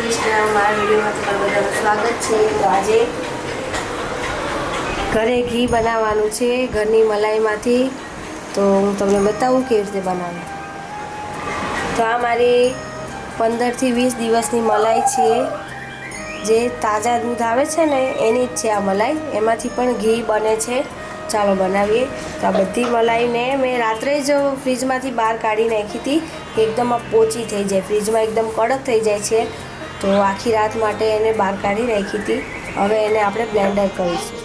કૃષ્ણ. મારા વિડીયોમાં તમારું બધાનું સ્વાગત છે. તો આજે ઘરે ઘી બનાવવાનું છે ઘરની મલાઈમાંથી. તો હું તમને બતાવું કેવી રીતે બનાવું. તો આ મારી 15 થી 20 દિવસની મલાઈ છે, જે તાજા દૂધ આવે છે ને એની જ છે આ મલાઈ. એમાંથી પણ ઘી બને છે. ચાલો બનાવીએ. તો આ બધી મલાઈને મેં રાત્રે જ ફ્રીજમાંથી બહાર કાઢી નાખી હતી. એકદમ પોચી થઈ જાય, ફ્રીજમાં એકદમ કડક થઈ જાય છે. તો આખી રાત માટે એને બહાર કાઢી રાખી હતી. હવે એને આપણે બ્લેન્ડર કરીશું.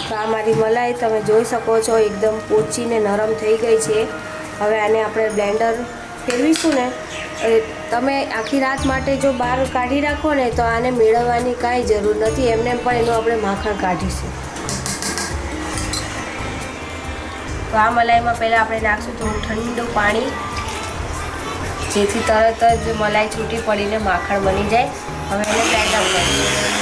તો આ મારી મલાઈ તમે જોઈ શકો છો, એકદમ પોચી ને નરમ થઈ ગઈ છે. હવે આને આપણે બ્લેન્ડર ફેરવીશું ને. તમે આખી રાત માટે જો બહાર કાઢી રાખો ને તો આને મેળવવાની કાંઈ જરૂર નથી. એમને પણ એનું આપણે માખણ કાઢીશું. તો આ મલાઈમાં પહેલાં આપણે નાખશું થોડું ઠંડુ પાણી, જેથી તરત જ મલાઈ છૂટી પડીને માખણ બની જાય. હવે એને બ્લેન્ડર કરીશું.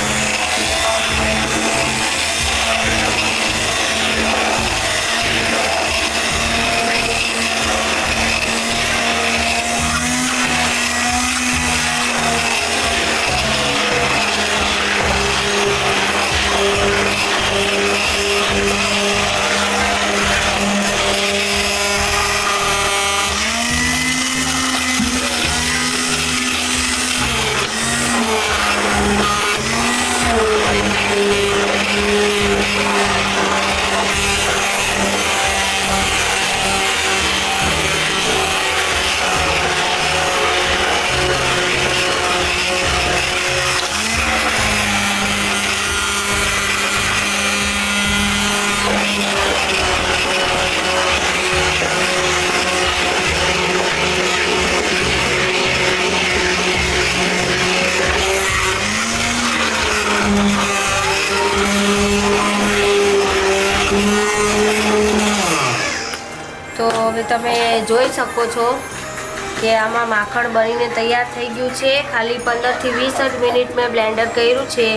તો હવે તમે જોઈ શકો છો કે આમાં માખણ બનીને તૈયાર થઈ ગયું છે. ખાલી 15 થી 20 જ મિનિટ મેં બ્લેન્ડર કર્યું છે.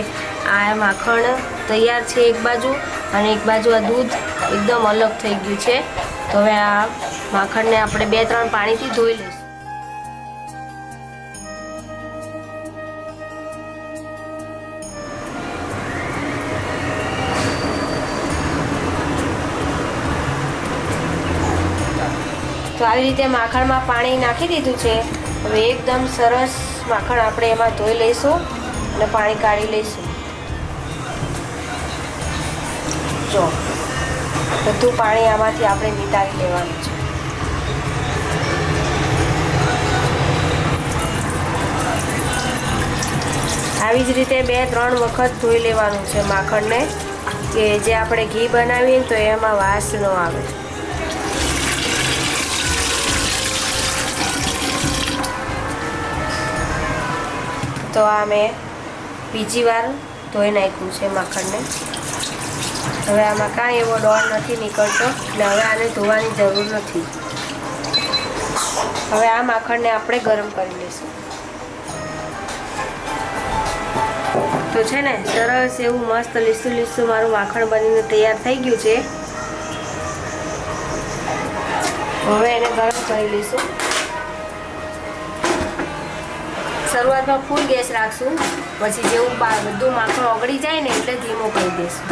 આ માખણ તૈયાર છે એક બાજુ, અને એક બાજુ આ દૂધ એકદમ અલગ થઈ ગયું છે. તો હવે આ માખણને આપણે 2-3 પાણીથી ધોઈ લઈશું. તો આવી રીતે માખણમાં પાણી નાખી દીધું છે. હવે એકદમ સરસ માખણ આપણે એમાં ધોઈ લઈશું અને પાણી કાઢી લઈશું. જો બધું પાણી આમાંથી આપણે નિતારી લેવાનું છે. આવી જ રીતે 2-3 વખત ધોઈ લેવાનું છે માખણને, કે જે આપણે ઘી બનાવીએ તો એમાં વાસ ન આવે. તો આ મેં બીજી વાર ધોઈ નાખ્યું છે માખણને. હવે આમાં કાંઈ એવો ડોળ નથી નીકળતો, એટલે હવે આને ધોવાની જરૂર નથી. હવે આ માખણને આપણે ગરમ કરી લઈશું. તો છે ને સરસ એવું મસ્ત લીસું લીસું મારું માખણ બનીને તૈયાર થઈ ગયું છે. હવે એને ગરમ કરી લઈશું. શરૂઆતમાં ફૂલ ગેસ રાખશું, પછી જેવું બધું માખણ ઓગળી જાય ને એટલે ધીમો કરી દઈશું.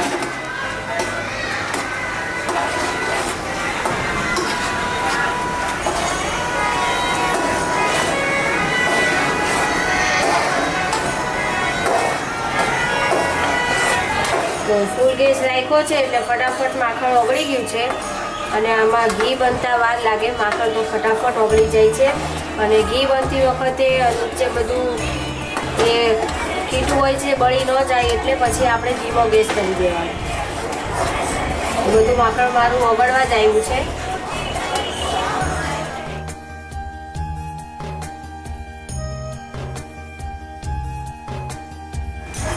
તો ફૂલ ગેસ રાખ્યો છે એટલે ફટાફટ માખણ ઓગળી ગયું છે. અને આમાં ઘી બનતા વાર લાગે, માખણ તો ફટાફટ ઓગળી જાય છે. અને ઘી બનતી વખતે નીચે બધું એ કીટું હોય છે, બળી ન જાય એટલે પછી આપણે ધીમો ગેસ કરી દેવાનો. બધું માખણ મારું ઓગળવા જ આવ્યું છે.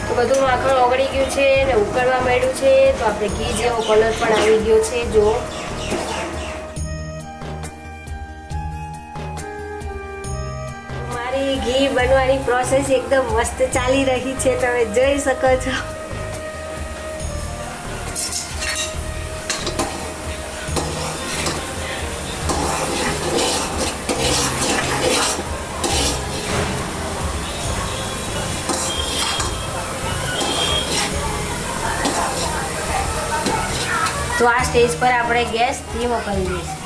તો બધું માખણ ઓગળી ગયું છે ને ઉકળવા માંડ્યું છે. તો આપણે ઘી જેવો કલર પણ આવી ગયો છે. જો ઘી બનવાની પ્રોસેસ એકદમ મસ્ત ચાલી રહી છે, તમે જોઈ શકો છો. તો આ સ્ટેજ પર આપણે ગેસ ધીમો કરી દઈશું.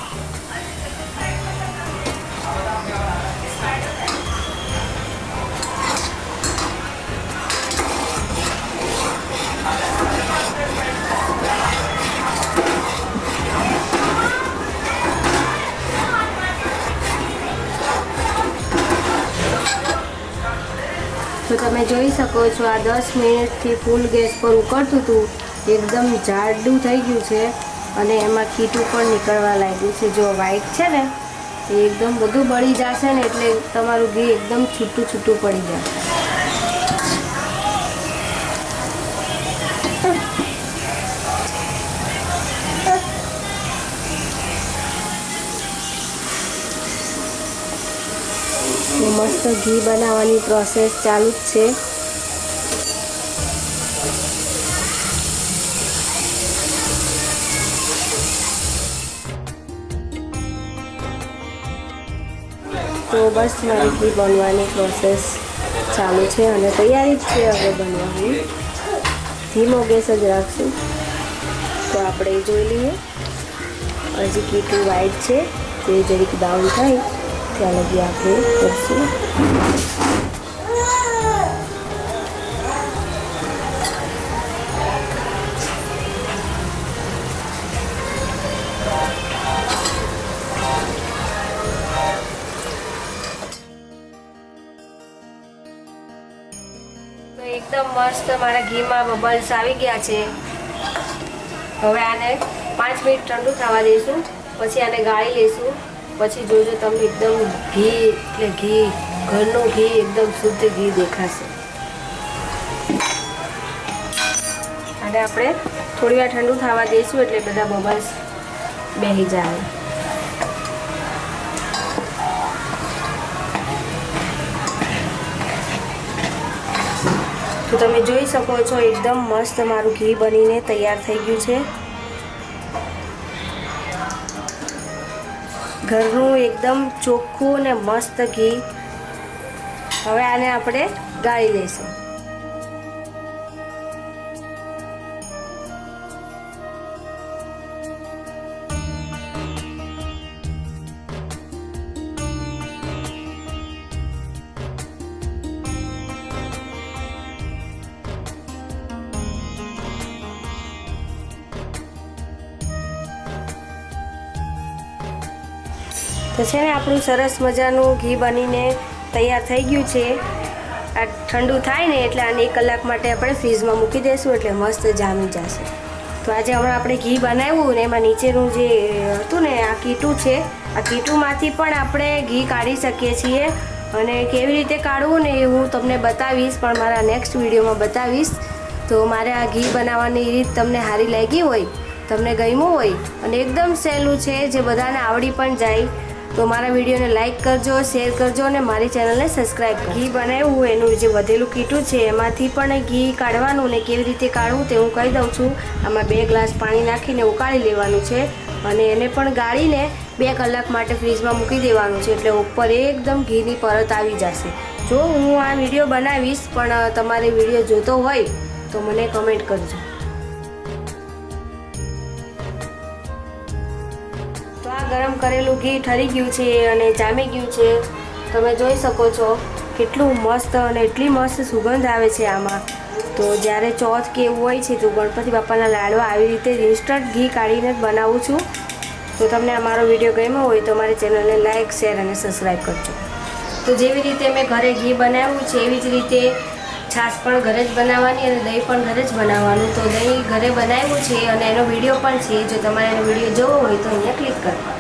તો તમે જોઈ શકો છો આ 10 મિનિટથી ફૂલ ગેસ પર ઉકળતું હતું, એકદમ જાડું થઈ ગયું છે અને એમાં કીટું પણ નીકળવા લાગ્યું છે. જો વ્હાઈટ છે ને એ એકદમ બધું બળી જશે ને એટલે તમારું ઘી એકદમ છૂટું છૂટું પડી જશે. મસ્ત ઘી બનાવવાની પ્રોસેસ ચાલુ જ છે. તો બસ મારી ઘી બનવાની પ્રોસેસ ચાલુ છે અને તૈયારી જ છે હવે બનવાની. ધીમો ગેસ જ રાખશું. તો આપણે જોઈ લઈએ, હજી કીટું વ્હાઈટ છે, તે જરીક ડાઉન થાય ત્યાં લગી આપણે કરશું. તો એકદમ મસ્ત મારા ઘીમાં બબલ્સ આવી ગયા છે. હવે આને 5 મિનિટ ઠંડુ થવા દઈશું, પછી આને ગાળી લઈશું. પછી જોજો તમને એકદમ ઘી એટલે ઘી, ઘરનું ઘી, એકદમ શુદ્ધ ઘી દેખાશે. અને આપણે થોડી વાર ઠંડુ થવા દઈશું એટલે બધા બબલ્સ બેસી જાય. તો તમે જોઈ શકો છો એકદમ મસ્ત મારું ઘી બનીને તૈયાર થઈ ગયું છે. ઘરનું એકદમ ચોખ્ખું અને મસ્ત ઘી. હવે આને આપણે ગાળી લઈશું. તો છે ને આપણું સરસ મજાનું ઘી બનીને તૈયાર થઈ ગયું છે. આ ઠંડુ થાય ને એટલે આને 1 કલાક માટે આપણે ફ્રીઝમાં મૂકી દઈશું એટલે મસ્ત જામી જશે. તો આજે હમણાં આપણે ઘી બનાવ્યું ને એમાં નીચેનું જે હતું ને આ કીટું છે, આ કીટુંમાંથી પણ આપણે ઘી કાઢી શકીએ છીએ. અને કેવી રીતે કાઢવું ને એ હું તમને બતાવીશ, પણ મારા નેક્સ્ટ વિડીયોમાં બતાવીશ. તો મારે આ ઘી બનાવવાની રીત તમને સારી લાગી હોય, તમને ગમ્યું હોય અને એકદમ સહેલું છે જે બધાને આવડી પણ જાય, તો મારા વિડીયોને લાઇક કરજો, શેર કરજો અને મારી ચેનલને સબસ્ક્રાઈબ કરજો. ઘી બનાવ્યું એનું જે વધેલું કીટું છે એમાંથી પણ ઘી કાઢવાનું ને કેવી રીતે કાઢવું તે હું કહી દઉં છું. આમાં 2 ગ્લાસ પાણી નાખીને ઉકાળી લેવાનું છે અને એને પણ ગાળીને 2 કલાક માટે ફ્રીજમાં મૂકી દેવાનું છે એટલે ઉપર એકદમ ઘીની પરત આવી જશે. જો હું આ વિડીયો બનાવીશ પણ તમારે વિડીયો જોતો હોય તો મને કમેન્ટ કરજો. તો આ ગરમ કરેલું ઘી ઠરી ગયું છે અને જામી ગયું છે. તમે જોઈ શકો છો કેટલું મસ્ત અને એટલી મસ્ત સુગંધ આવે છે આમાં. તો જ્યારે ચોથ કે એવું હોય છે તો ગણપતિ બાપાના લાડવા આવી રીતે ઇન્સ્ટન્ટ ઘી કાઢીને જ બનાવું છું. તો તમને અમારો વિડીયો ગમ્યો હોય તો મારી ચેનલને લાઇક, શેર અને સબસ્ક્રાઈબ કરજો. તો જેવી રીતે મેં ઘરે ઘી બનાવ્યું છે એવી જ રીતે છાશ પણ ઘરે જ બનાવવાની અને દહીં પણ ઘરે જ બનાવવાનું. તો દહીં ઘરે બનાવ્યું છે અને એનો વિડીયો પણ છે. જો તમારે એનો વિડીયો જોવો હોય તો અહીંયા ક્લિક કરો.